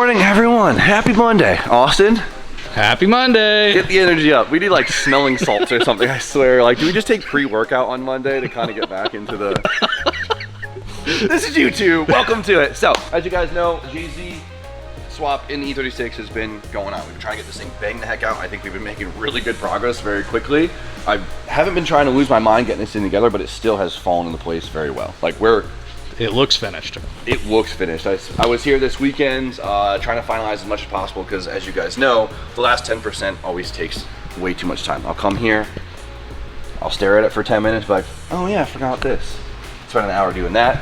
morning, everyone. Happy Monday. Austin? Happy Monday. Get the energy up. We need like smelling salts or something, I swear. Like, do we just take pre-workout on Monday to kind of get back into the... This is YouTube. Welcome to it. So, as you guys know, GZ swap in the E36 has been going on. We've been trying to get this thing banged the heck out. I think we've been making really good progress very quickly. I haven't been trying to lose my mind getting this thing together, but it still has fallen into place very well. Like, It looks finished. It looks finished. I was here this weekend trying to finalize as much as possible because, as you guys know, the last 10% always takes way too much time. I'll come here, I'll stare at it for 10 minutes, like, oh yeah, I forgot this. Spend an hour doing that.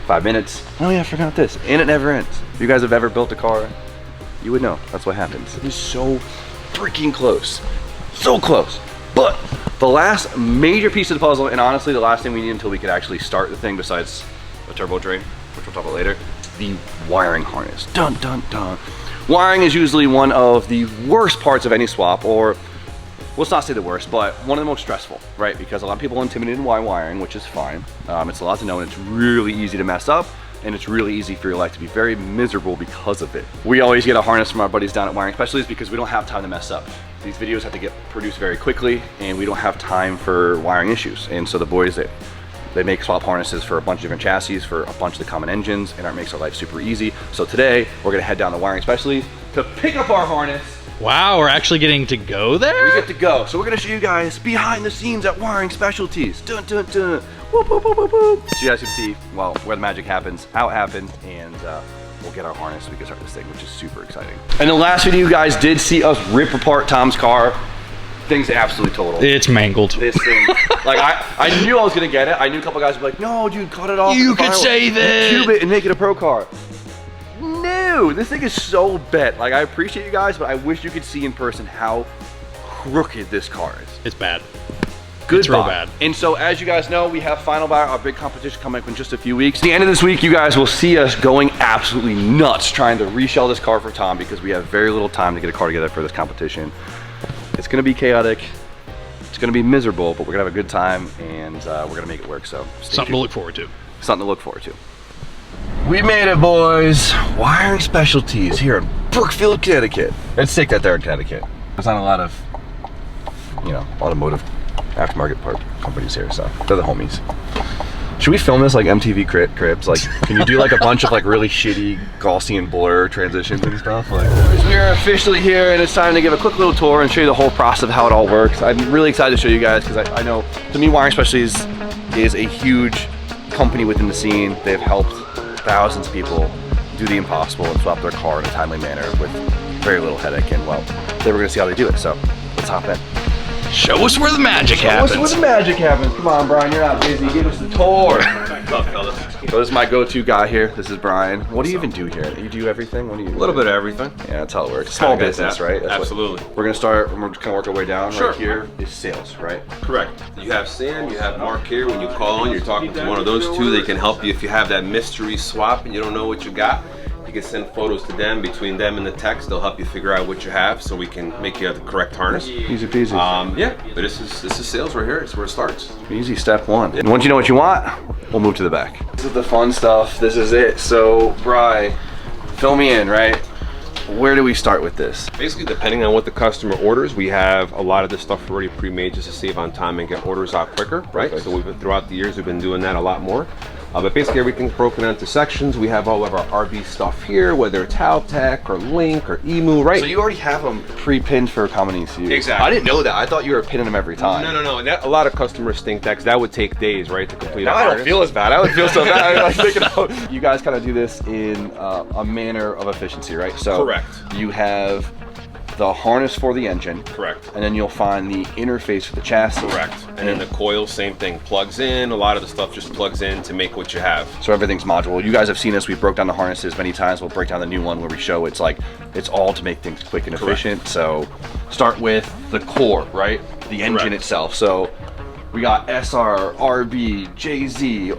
5 minutes, oh yeah, I forgot this. And it never ends. If you guys have ever built a car, you would know that's what happens. It is so freaking close. So close. But the last major piece of the puzzle, and honestly the last thing we need until we could actually start the thing besides a turbo drain, which we'll talk about later, the wiring harness. Dun dun dun. Wiring is usually one of the worst parts of any swap, or let's not say the worst, but one of the most stressful, right? Because a lot of people are intimidated by wiring, which is fine. It's a lot to know, and it's really easy to mess up, and it's really easy for your life to be very miserable because of it. We always get a harness from our buddies down at Wiring Specialties because we don't have time to mess up. These videos have to get produced very quickly, and we don't have time for wiring issues. And so the boys they make swap harnesses for a bunch of different chassis for a bunch of the common engines, and that makes our life super easy. So today, we're gonna head down to Wiring Specialties to pick up our harness. Wow, we're actually getting to go there? We get to go. So we're gonna show you guys behind the scenes at Wiring Specialties. Dun dun dun. Whoop, whoop, whoop, whoop, whoop. So you guys can see, well, where the magic happens, how it happens, and we'll get our harness so we can start this thing, which is super exciting. In the last video, you guys did see us rip apart Tom's car. Thing's absolutely total. It's mangled. This thing, like I knew I was gonna get it. I knew a couple guys would be like, no, dude, cut it off. You could save it. Cube it and make it a pro car. No, this thing is so bent. Like, I appreciate you guys, but I wish you could see in person how crooked this car is. It's bad. Goodbye. It's real bad. And so, as you guys know, we have Final Buy, our big competition, coming up in just a few weeks. At the end of this week, you guys will see us going absolutely nuts trying to reshell this car for Tom because we have very little time to get a car together for this competition. It's gonna be chaotic. It's gonna be miserable, but we're gonna have a good time, and we're gonna make it work. So something to look forward to. Something to look forward to. We made it, boys. Wiring Specialties here in Brookfield, Connecticut. It's sick that they're in Connecticut. There's not a lot of, you know, automotive aftermarket part companies here, so they're the homies. Should we film this like MTV Cribs? Like, can you do like a bunch of like really shitty Gaussian blur transitions and stuff? Like, we are officially here, and it's time to give a quick little tour and show you the whole process of how it all works. I'm really excited to show you guys because I know, to me, Wiring Specialties is a huge company within the scene. They've helped thousands of people do the impossible and swap their car in a timely manner with very little headache. And well, today we're gonna see how they do it. So let's hop in. Show us where the magic happens. Show us where the magic happens. Come on, Brian, you're not busy. Give us the tour. So this is my go-to guy here. This is Brian. What do you even do here? You do everything? What do you do? A little bit of everything. Yeah, that's how it works. Small business, right? That's absolutely. We're gonna start, we're just gonna work our way down. Sure. Right here is sales, right? Correct. You have Sam, you have Mark here. When you call on, you're talking to one of those two. They can help you if you have that mystery swap and you don't know what you got. You can send photos to them. Between them and the text, they'll help you figure out what you have so we can make you have the correct harness. Easy peasy. Yeah, but this is sales right here. It's where it starts. Easy, step one. And once you know what you want, we'll move to the back. This is the fun stuff. This is it. So, Bri, fill me in, right? Where do we start with this? Basically, depending on what the customer orders, we have a lot of this stuff already pre-made just to save on time and get orders out quicker, right? Perfect. So throughout the years, we've been doing that a lot more. But basically everything's broken into sections. We have all of our RB stuff here, whether it's Haltech or Link or Emu, right? So you already have them pre-pinned for common ECU. Exactly. I didn't know that. I thought you were pinning them every time. No. And a lot of customers think that, 'cause that would take days, right, to complete a harness. I don't feel as bad. I would feel so bad. I was thinking about, you guys kind of do this in a manner of efficiency, right? So correct. You have the harness for the engine. Correct. And then you'll find the interface for the chassis. Correct. And then the coil, same thing, plugs in. A lot of the stuff just plugs in to make what you have. So everything's modular. You guys have seen this. We broke down the harnesses many times. We'll break down the new one where we show it's like, it's all to make things quick and efficient. So start with the core, right? The engine itself. So we got SR, RB, JZ,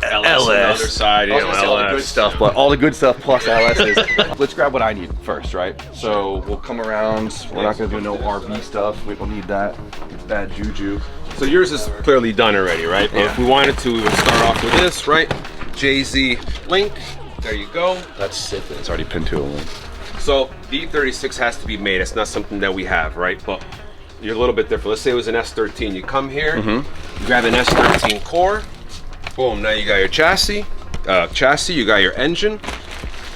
LS. On the other side, I was gonna say all the good stuff, but all the good stuff plus LS's. Let's grab what I need first, right? So we'll come around. We're not gonna do no RB stuff. We don't need that. It's bad juju. So yours is clearly done already, right? But Yeah. if we wanted to, we would start off with this, right? JZ Link. There you go. That's sick. It's already pinned to a link. So the E36 has to be made. It's not something that we have, right? But you're a little bit different. Let's say it was an S13. You come here, you grab an S13 core. Boom. Now you got your chassis. You got your engine.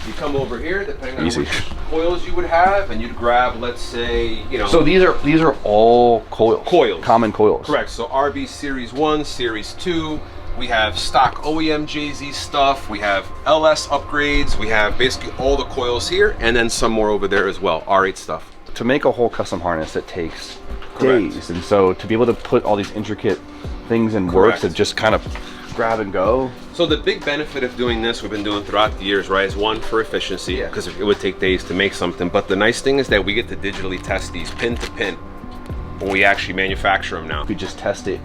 You come over here, depending on which coils you would have, and you'd grab, let's say, you know. So these are all coils. Coils. Common coils. Correct. So RB Series 1, Series 2. We have stock OEM JZ stuff. We have LS upgrades. We have basically all the coils here, and then some more over there as well. R8 stuff. To make a whole custom harness, it takes days, and so to be able to put all these intricate things in works that just kind of grab and go. So the big benefit of doing this, we've been doing throughout the years, right, is one, for efficiency, because it would take days to make something. But the nice thing is that we get to digitally test these pin to pin when we actually manufacture them now. We just test it.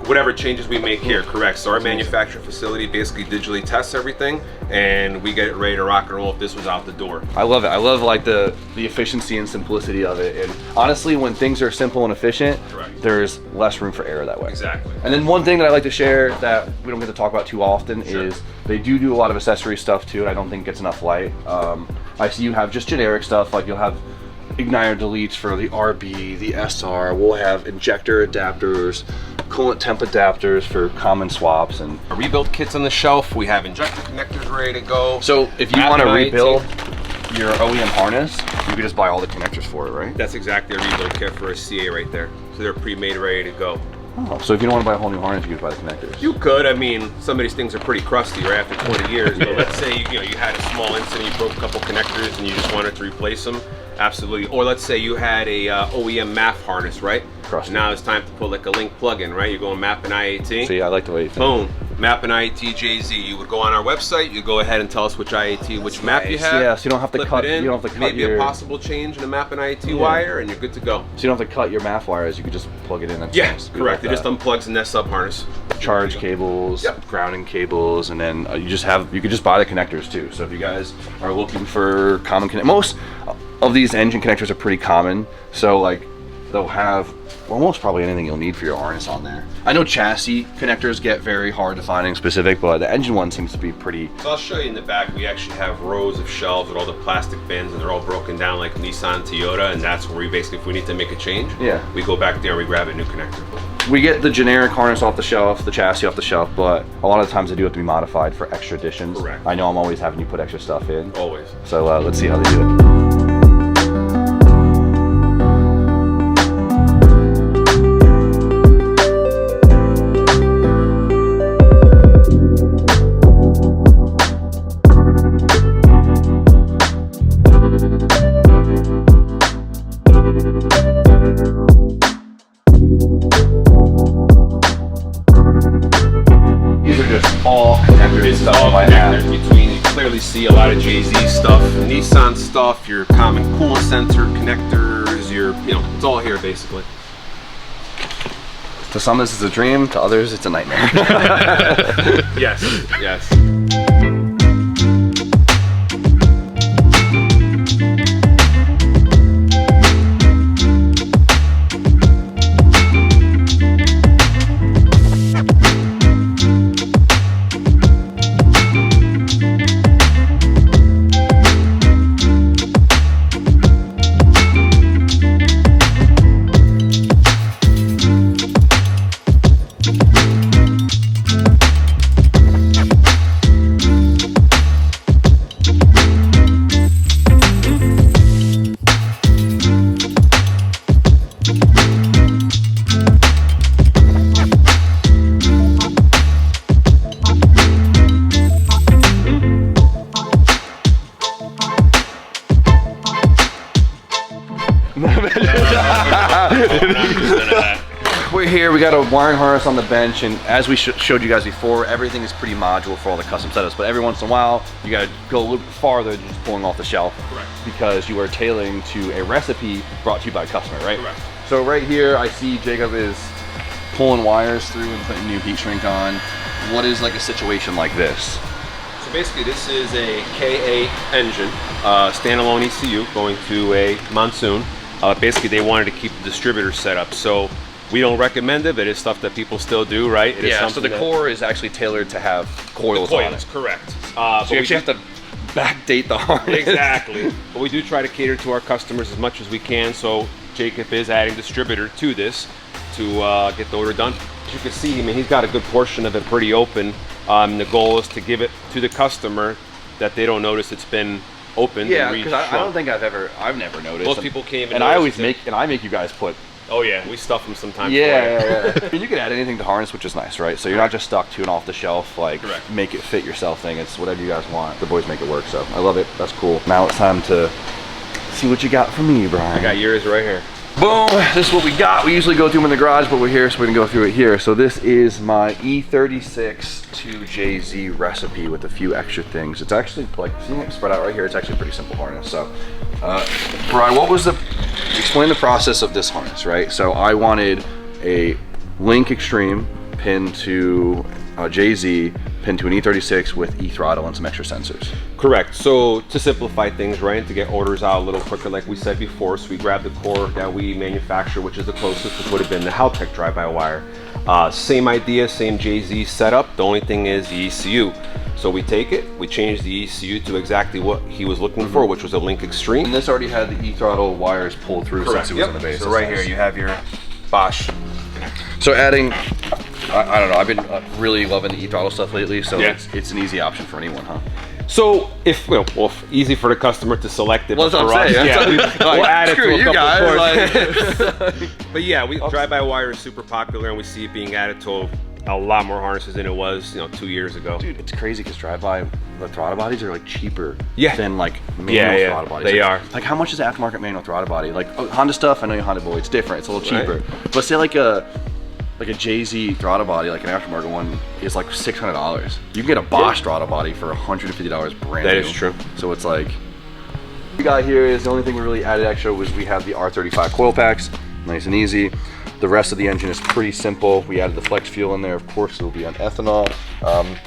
Whatever changes we make here, correct. So our manufacturing facility basically digitally tests everything, and we get it ready to rock and roll if this was out the door. I love it. I love like the efficiency and simplicity of it. And honestly, when things are simple and efficient, there's less room for error that way. Exactly. And then one thing that I like to share that we don't get to talk about too often is they do a lot of accessory stuff too, and I don't think it gets enough light. I see you have just generic stuff, like you'll have igniter deletes for the RB, the SR. We'll have injector adapters, coolant temp adapters for common swaps, and rebuild kits on the shelf. We have injector connectors ready to go. So if you want to rebuild your OEM harness, you can just buy all the connectors for it, right? That's exactly a rebuild kit for a CA right there. So they're pre-made, ready to go. Oh, so if you don't want to buy a whole new harness, you can buy the connectors. You could. I mean, some of these things are pretty crusty, right, after 20 years. But let's say you had a small incident, you broke a couple connectors, and you just wanted to replace them. Absolutely. Or let's say you had a OEM MAF harness, right? Crusty. Now it's time to put like a link plug-in, right? You're going MAP and IAT. See, I like the way you think. Boom. MAP and IAT JZ. You would go on our website. You go ahead and tell us which IAT, which MAP you have. Yeah, so you don't have to cut. It in, you don't have to cut maybe a possible change in a MAP and IAT wire, and you're good to go. So you don't have to cut your MAF wires. You could just plug it in. And Correct. It just unplugs in that sub harness. Charge cables, grounding cables, and then you could just buy the connectors too. So if you guys are looking for common most of these engine connectors are pretty common. So like they'll have almost probably anything you'll need for your harness on there. I know chassis connectors get very hard to find and specific, but the engine one seems to be pretty. So I'll show you in the back. We actually have rows of shelves with all the plastic bins, and they're all broken down like Nissan, Toyota, and that's where we basically, if we need to make a change, we go back there, we grab a new connector. We get the generic harness off the shelf, the chassis off the shelf, but a lot of the times they do have to be modified for extra additions. Correct. I know I'm always having you put extra stuff in. Always. So let's see how they do it. See a lot of JZ stuff, Nissan stuff, your common coolant sensor connectors, it's all here basically. To some this is a dream, to others it's a nightmare. Yes, yes. We're here, we got a wiring harness on the bench, and as we showed you guys before, everything is pretty modular for all the custom setups, but every once in a while, you gotta go a little bit farther than just pulling off the shelf. Correct. Because you are tailoring to a recipe brought to you by a customer, right? Correct. So right here, I see Jacob is pulling wires through and putting new heat shrink on. What is like a situation like this? So basically this is a K8 engine, standalone ECU going to a monsoon. Basically they wanted to keep the distributor set up. So We don't recommend it, but it's stuff that people still do, right? It is Yeah, so something the core is actually tailored to have coils on it. correct. So you actually have to backdate the harness. Exactly. But we do try to cater to our customers as much as we can. So Jacob is adding distributor to this to get the order done. As you can see, I mean, he's got a good portion of it pretty open. The goal is to give it to the customer that they don't notice it's been opened. Yeah, because I don't think I've never noticed. Most people can't even. And I always make you guys put. Oh yeah, we stuff them sometimes. Yeah. I mean, you can add anything to harness, which is nice, right? So you're not just stuck to an off-the-shelf, like, make it fit yourself thing. It's whatever you guys want. The boys make it work, so I love it. That's cool. Now it's time to see what you got for me, Brian. I got yours right here. Boom, this is what we got. We usually go through them in the garage, but we're here, so we're gonna go through it here. So this is my E36 to JZ recipe with a few extra things. It's actually, like, seeing it spread out right here, it's actually a pretty simple harness. So, Brian, explain the process of this harness, right? So I wanted a Link Extreme pinned to JZ, pinned to an E36 with E-throttle and some extra sensors. Correct. So to simplify things, right, to get orders out a little quicker, like we said before, so we grabbed the core that we manufacture, which is the closest, which would have been the Haltech drive-by-wire. Same idea, same JZ setup. The only thing is the ECU. So we take it, we change the ECU to exactly what he was looking for, which was a Link Extreme. And this already had the E-throttle wires pulled through. Correct. Since it was on the base. So right here you have your Bosch connector. So adding, I don't know, I've been really loving the E-throttle stuff lately, so it's an easy option for anyone, huh? So if easy for the customer to select it, well, but that's for what I'm saying. us, we'll add it to a couple guys. cords. But yeah, drive-by-wire is super popular, and we see it being added to a lot more harnesses than it was, 2 years ago. Dude, it's crazy because drive-by, the throttle bodies are like cheaper than like manual throttle bodies. They are. Like how much is the aftermarket manual throttle body? Like Honda stuff, I know your Honda boy, it's different, it's a little cheaper. But say like a JZ throttle body, like an aftermarket one, is like $600. You can get a Bosch throttle body for $150 brand new. That is true. So it's like, what we got here is the only thing we really added extra was we have the R35 coil packs, nice and easy. The rest of the engine is pretty simple. We added the flex fuel in there, of course it'll be on ethanol.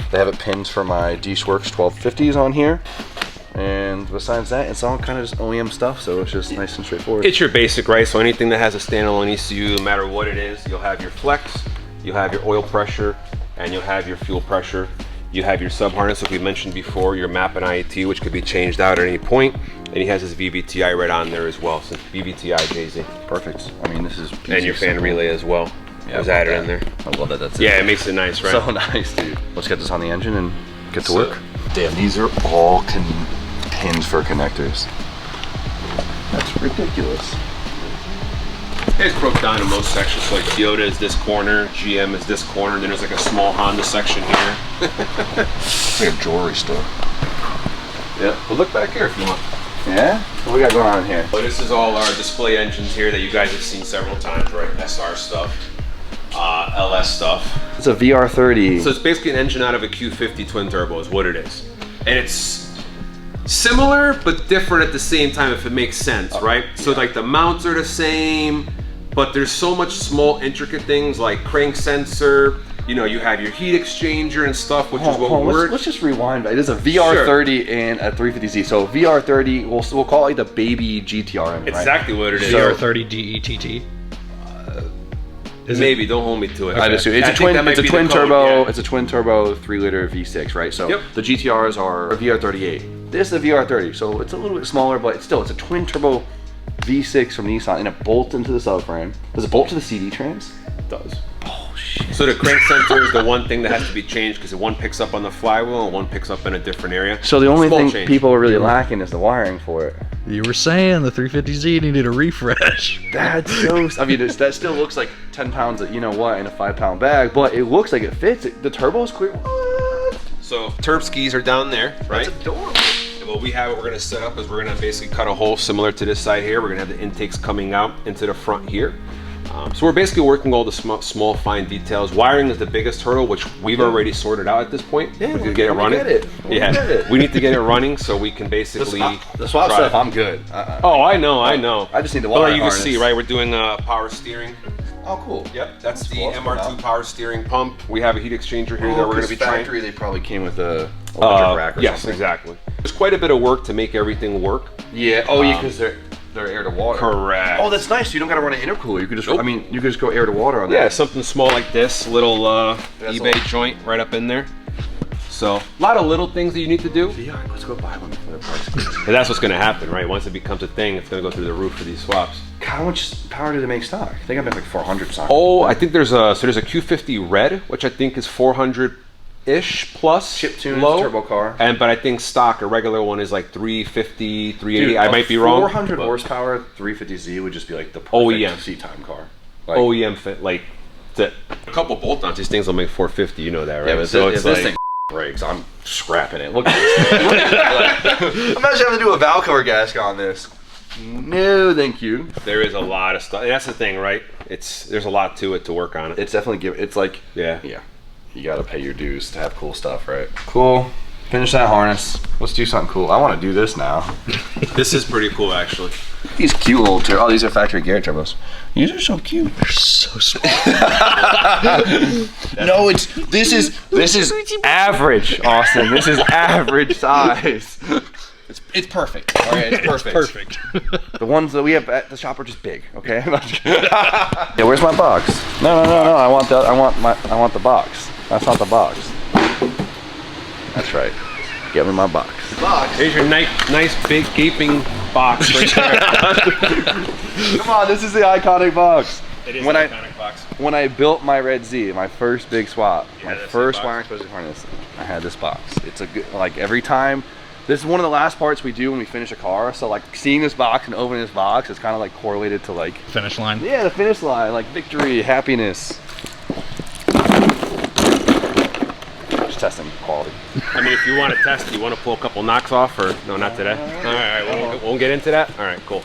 They have it pinned for my Works 1250s on here. And besides that, it's all kind of just OEM stuff, so it's just nice and straightforward. It's your basic, right? So anything that has a standalone ECU, no matter what it is, you'll have your flex, you'll have your oil pressure, and you'll have your fuel pressure. You have your sub harness, like we mentioned before, your map and IAT, which could be changed out at any point. And he has his VVTi right on there as well, so VVTi JZ. Perfect. I mean, this is easy, and your fan relay as well. Yeah, was added in there. I love that. That's it makes it nice, right? So nice, dude. Let's get this on the engine and get to work. Damn, these are all pins for connectors. That's ridiculous. It's broke down in most sections. So like Toyota is this corner, GM is this corner, and then there's like a small Honda section here. It's like a jewelry store. Yeah, well look back here if you want. Yeah? What we got going on here? So this is all our display engines here that you guys have seen several times, right? SR stuff, LS stuff. It's a VR30. So it's basically an engine out of a Q50 twin turbo is what it is. And it's similar but different at the same time, if it makes sense, right? So like the mounts are the same, but there's so much small intricate things like crank sensor, you have your heat exchanger and stuff, which is what we're... Let's just rewind. It is a VR30 and a 350Z. So VR30, we'll call it like the baby GTR engine, exactly what it is. VR30 DETT? Maybe, don't hold me to it. I assume it's a twin turbo. It's a twin turbo 3-liter V6, right? So the GTRs are a VR38. This is a VR30, so it's a little bit smaller, but it's a twin turbo V6 from Nissan, and it bolts into the subframe. Does it bolt to the CD trans? It does. Oh shit. So the crank sensor is the one thing that has to be changed because one picks up on the flywheel and one picks up in a different area. So the only thing people are really lacking is the wiring for it. You were saying the 350Z needed a refresh. That's so... I mean, that still looks like 10 pounds of, in a 5-pound bag, but it looks like it fits. The turbo's clear. What? So turb skis are down there, right? That's adorable. And what we're going to set up is we're going to basically cut a hole similar to this side here. We're going to have the intakes coming out into the front here. So we're basically working all the small fine details. Wiring is the biggest hurdle, which we've already sorted out at this point. Yeah, we can get it running. We need to get it running so we can basically... The swap stuff, I'm good. Oh, I know. I just need the wire you can harness. see, right? We're doing power steering. Oh, cool. Yep, that's the MR2 power steering pump. We have a heat exchanger here that we're going to be factory, they probably came with a electric rack or yes, something. Exactly. There's quite a bit of work to make everything work. Yeah. Oh, yeah, because they're... they're air to water. Correct. Oh, that's nice. You don't got to run an intercooler. You could just, I mean, you could just go air to water on that. Yeah, something small like this, little eBay joint right up in there. So, a lot of little things that you need to do. Yeah, let's go buy one for the price. And that's what's going to happen, right? Once it becomes a thing, it's going to go through the roof for these swaps. How much power do they make stock? I think I make like 400 stock. Oh, I think there's a Q50 red, which I think is 400-ish plus. Chip tune, low. turbo car. But I think stock, a regular one is like 350, 380. I might be wrong. 400 horsepower 350Z would just be like the perfect OEM seat time car. Like, OEM fit, like a couple bolt-ons. These things will make 450. You know that, right? Yeah, but so if it's this like, thing breaks, I'm scrapping it. Look at this. Look at that. Imagine having to do a valve cover gasket on this. No, thank you. there is a lot of stuff. And that's the thing, right? There's a lot to it to work on it. It's definitely it's like Yeah. You gotta pay your dues to have cool stuff, right? Cool. Finish that harness. Let's do something cool. I want to do this now. This is pretty cool, actually. These cute little turbos. Oh, these are factory Garrett turbos. These are so cute. They're so small. No, this is average, Austin. This is average size. It's perfect. All right, it's perfect. Perfect. The ones that we have at the shop are just big. Okay. Yeah, where's my box? No. I want the box. That's not the box. That's right. Get me my box. Here's your nice big gaping box right there. Come on, this is the iconic box. It is an an iconic box. When I built my Red Z, my first big swap, Yeah, my that's first the wiring exposure harness, I had this box. It's a good, like every time, this is one of the last parts we do when we finish a car. So like seeing this box and opening this box is kind of like correlated to like, Finish line. yeah, the finish line, like victory, happiness. Just testing quality. I mean, if you want to test, you want to pull a couple knocks off, or no, not today. All right, won't get into that. All right, cool.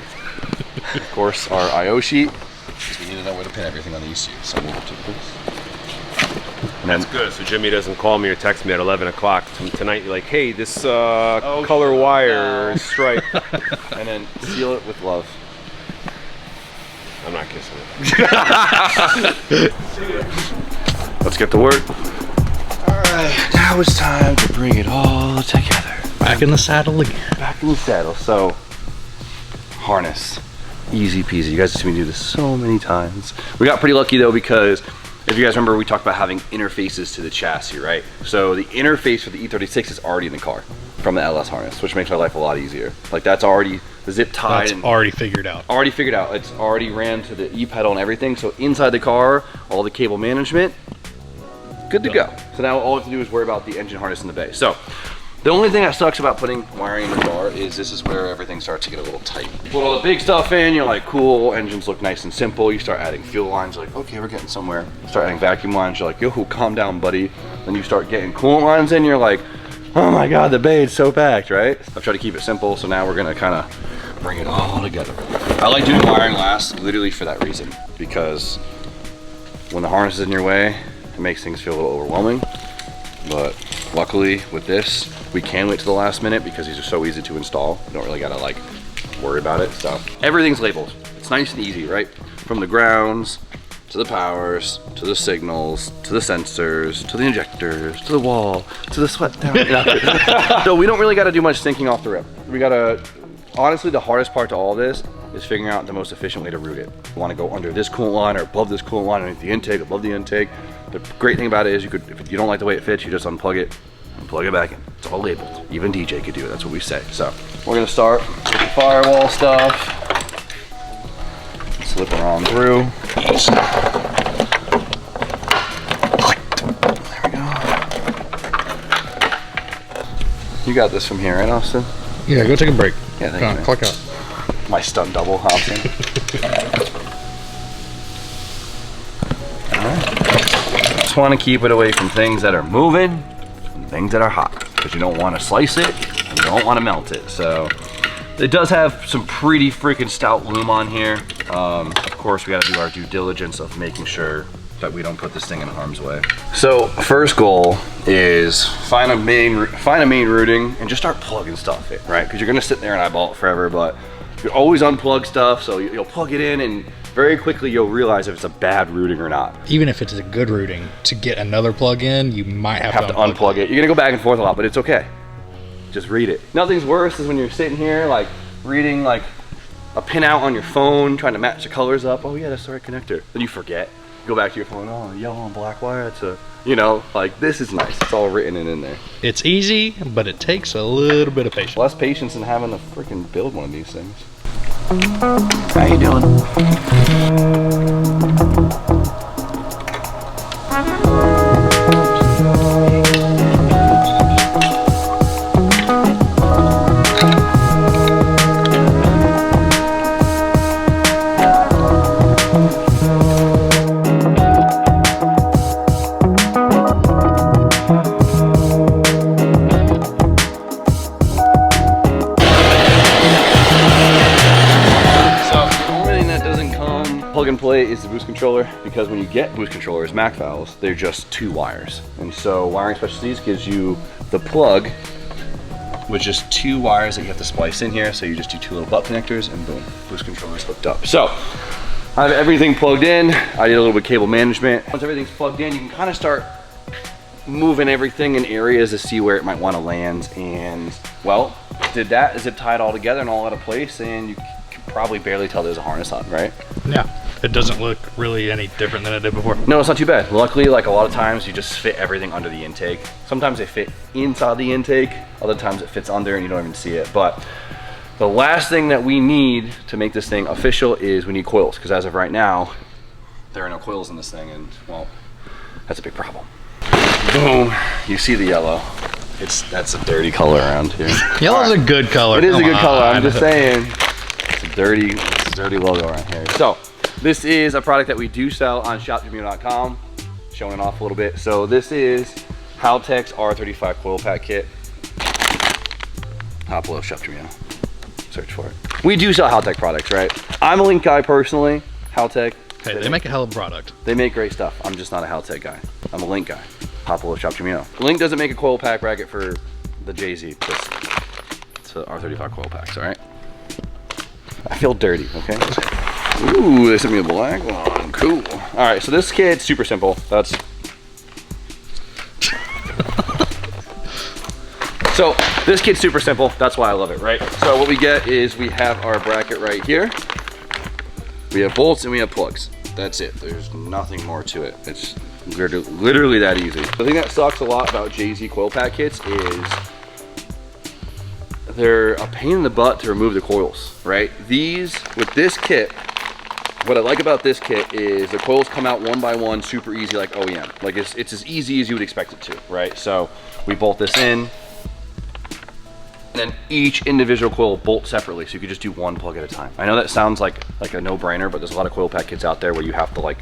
Of course, our I/O sheet, because we need to know where to pin everything on the ECU. So move it to this. And That's good. So Jimmy doesn't call me or text me at 11 o'clock tonight. You're like, hey, this color wire is striped. And then seal it with love. I'm not kissing it. Let's get to work. Alright, now it's time to bring it all together. Back in the saddle again. Back in the saddle. So, harness. Easy peasy. You guys have seen me do this so many times. We got pretty lucky though, because if you guys remember, we talked about having interfaces to the chassis, right? So the interface for the E36 is already in the car from the LS harness, which makes my life a lot easier. Like that's already the zip tied. That's already figured out. Already figured out. It's already ran to the E-pedal and everything. So inside the car, all the cable management, good to go. So now all we have to do is worry about the engine harness in the bay. So the only thing that sucks about putting wiring in the car is this is where everything starts to get a little tight. Put all the big stuff in, you're like, cool, engines look nice and simple. You start adding fuel lines, you're like, okay, we're getting somewhere. Start adding vacuum lines, you're like, yo, calm down, buddy. Then you start getting coolant lines in, you're like, oh my God, the bay is so packed, right? I've tried to keep it simple, so now we're gonna kind of bring it all together. I like doing wiring last, literally for that reason, because when the harness is in your way, it makes things feel a little overwhelming. But luckily with this, we can wait to the last minute because these are so easy to install. You don't really gotta like worry about it. So everything's labeled. It's nice and easy, right? From the grounds, to the powers, to the signals, to the sensors, to the injectors, to the wall, to the sweat down. So we don't really gotta do much thinking off the rip. We gotta, honestly, the hardest part to all this is figuring out the most efficient way to route it. You wanna go under this coolant line or above this coolant line, underneath the intake, above the intake. The great thing about it is you could, if you don't like the way it fits, you just unplug it and plug it back in. It's all labeled. Even DJ could do it, that's what we say. So we're gonna start with the firewall stuff. Slip her on through. There we go. You got this from here, right, Austin? Yeah, go take a break. Yeah, thank Come on, you. clock out. My stunt double, Austin. Just want to keep it away from things that are moving and things that are hot, because you don't want to slice it and you don't want to melt it. So it does have some pretty freaking stout loom on here. Of course, we got to do our due diligence of making sure that we don't put this thing in harm's way. So first goal is find a main routing and just start plugging stuff in, right? Because you're gonna sit there and eyeball it forever, but you always unplug stuff, so you'll plug it in and very quickly you'll realize if it's a bad routing or not. Even if it's a good routing, to get another plug in, you might have to unplug it. You're gonna go back and forth a lot, but it's okay. Just read it. Nothing's worse is when you're sitting here like reading like a pinout on your phone, trying to match the colors up. Oh yeah, that's the right connector. Then you forget. Go back to your phone. Oh, yellow and black wire. It's a, you know, like this is nice. It's all written in there. It's easy, but it takes a little bit of patience. Less patience than having to freaking build one of these things. How you doing? Plug and play is the boost controller, because when you get boost controllers, Mac valves, they're just 2 wires. And so Wiring Specialties gives you the plug with just 2 wires that you have to splice in here. So you just do 2 little butt connectors and boom, boost controller's hooked up. So I have everything plugged in. I did a little bit of cable management. Once everything's plugged in, you can kind of start moving everything in areas to see where it might want to land. And well, did that, zip tie it all together and all out of place, and you can probably barely tell there's a harness on, right? Yeah, it doesn't look really any different than it did before. No, it's not too bad. Luckily, like a lot of times you just fit everything under the intake. Sometimes they fit inside the intake, other times it fits under and you don't even see it. But the last thing that we need to make this thing official is we need coils, because as of right now, there are no coils in this thing, and well, that's a big problem. Boom, you see the yellow. That's a dirty color around here. Yellow's a good color. It is a good color, I'm just saying. It's a dirty logo around here. So this is a product that we do sell on shopjimeno.com, showing it off a little bit. So this is Haltech's R35 coil pack kit. Hop below Shop Jimeno. Search for it. We do sell Haltech products, right? I'm a Link guy personally. Haltech. Hey, they make a hell of a product. They make great stuff. I'm just not a Haltech guy. I'm a Link guy. Hop below Shop Jimeno. Link doesn't make a coil pack bracket for the JZ. It's the R35 coil packs, all right? I feel dirty, okay? Ooh, they sent me a black one. Cool. All right, so this kit's super simple. That's so this kit's super simple. That's why I love it, right? So what we get is we have our bracket right here. We have bolts and we have plugs. That's it. There's nothing more to it. It's literally that easy. The thing that sucks a lot about JZ coil pack kits is they're a pain in the butt to remove the coils, right? These, with this kit, what I like about this kit is the coils come out one by one, super easy, like OEM. Like it's as easy as you would expect it to, right? So we bolt this in, and then each individual coil bolts separately, so you could just do one plug at a time. I know that sounds like a no-brainer, but there's a lot of coil pack kits out there where you have to like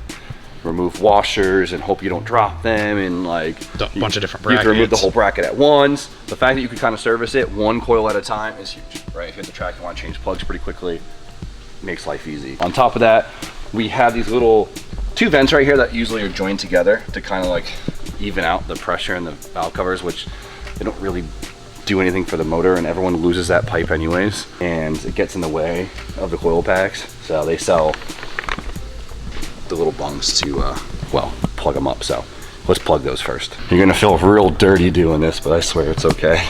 remove washers and hope you don't drop them, and like a bunch of different brackets. You have to remove the whole bracket at once. The fact that you can kind of service it one coil at a time is huge, right? If you have the track and want to change plugs pretty quickly, makes life easy. On top of that, we have these little 2 vents right here that usually are joined together to kind of like even out the pressure in the valve covers, which they don't really do anything for the motor, and everyone loses that pipe anyways, and it gets in the way of the coil packs. So they sell the little bungs to, well, plug them up. So let's plug those first. You're gonna feel real dirty doing this, but I swear it's okay.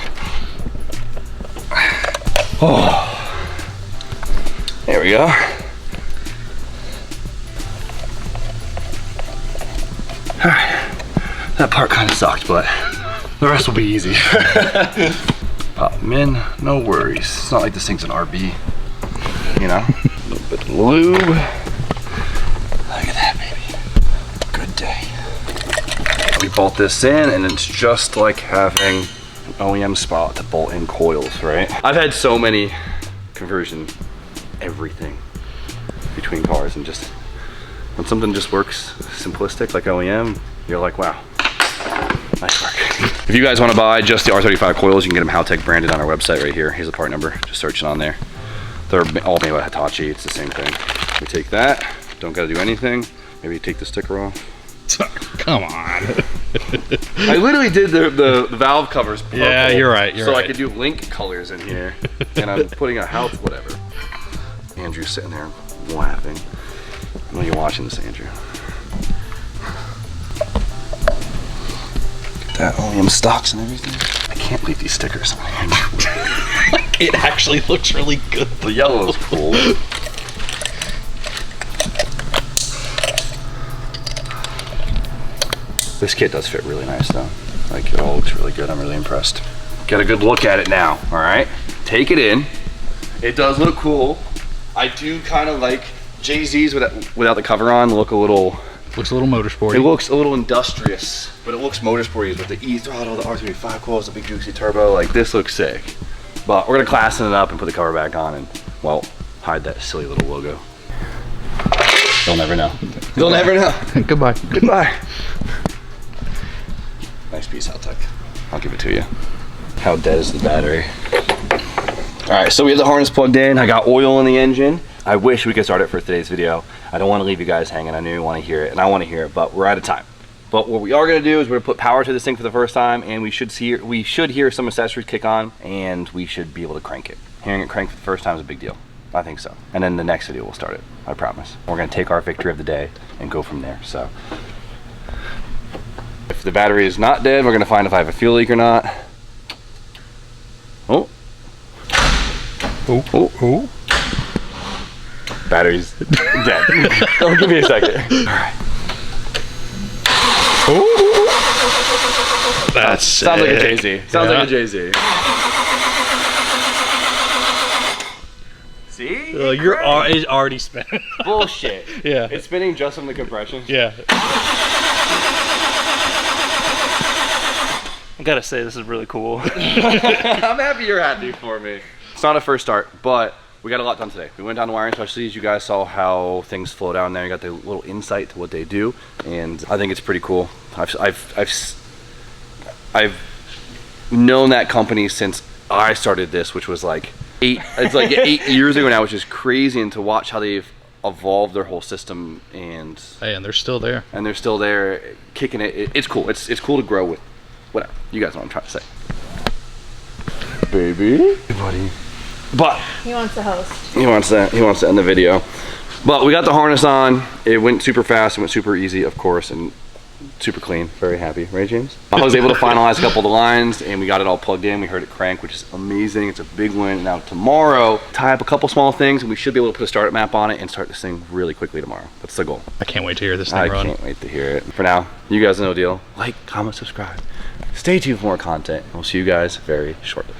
Oh, there we go. All right, that part kind of sucked, but the rest will be easy. Pop them in, no worries. It's not like this thing's an RB, you know? A little bit of lube. Look at that, baby. Good day. We bolt this in, and it's just like having an OEM spot to bolt in coils, right? I've had so many conversion everything between cars, and just when something just works simplistic like OEM, you're like, wow, nice work. If you guys want to buy just the R35 coils, you can get them Haltech branded on our website right here. Here's the part number, just search it on there. They're all made by Hitachi, it's the same thing. We take that, don't gotta do anything. Maybe you take the sticker off. Come on. I literally did the valve covers purple. Yeah, you're right, so I could do Link colors in here. And I'm putting a house, whatever. Andrew's sitting there laughing. I know you're watching this, Andrew. That OEM stocks and everything. I can't leave these stickers on here. It actually looks really good. The yellow is cool. This kit does fit really nice though. Like it all looks really good. I'm really impressed. Get a good look at it now, all right? Take it in. It does look cool. I do kind of like Jay-Z's without the cover on. Look a little... Looks a little motorsporty. It looks a little industrious, but it looks motorsporty with the E throttle, the R35 coils, the big juicy turbo. Like this looks sick. But we're gonna classen it up and put the cover back on and, well, hide that silly little logo. They'll never know. They'll never know. Goodbye. Goodbye. Nice piece, Haltech. I'll give it to you. How dead is the battery? All right, so we have the harness plugged in. I got oil in the engine. I wish we could start it for today's video. I don't want to leave you guys hanging. I know you want to hear it, and I want to hear it, but we're out of time. But what we are going to do is we're going to put power to this thing for the first time, and we should hear some accessories kick on, and we should be able to crank it. Hearing it crank for the first time is a big deal. I think so. And then the next video we'll start it. I promise. We're going to take our victory of the day and go from there. So if the battery is not dead, we're going to find if I have a fuel leak or not. Oh. Oh, oh, oh. Battery's dead. Oh, give me a second. All right. Oh. That's sounds like a Jay-Z. Sounds like a Jay-Z. See? You're it's already spent. Bullshit. Yeah. It's spinning just from the compression. Yeah. I gotta say, this is really cool. I'm happy you're happy for me. It's not a first start, but we got a lot done today. We went down to wiring specialties. You guys saw how things flow down there. You got the little insight to what they do, and I think it's pretty cool. I've known that company since I started this, which was like 8 years ago now, which is crazy. And to watch how they've evolved their whole system, and they're still there. And they're still there, kicking it. It's cool. It's cool to grow with. Whatever. You guys know what I'm trying to say. Baby. Hey, buddy. But he wants to host. He wants to end the video. But we got the harness on. It went super fast. It went super easy, of course, and super clean. Very happy, right, James? I was able to finalize a couple of the lines, and we got it all plugged in. We heard it crank, which is amazing. It's a big win. Now tomorrow, tie up a couple small things, and we should be able to put a startup map on it and start this thing really quickly tomorrow. That's the goal. I can't wait to hear this thing I run. can't wait to hear it. For now, you guys know the deal. Like, comment, subscribe. Stay tuned for more content, and we'll see you guys very shortly.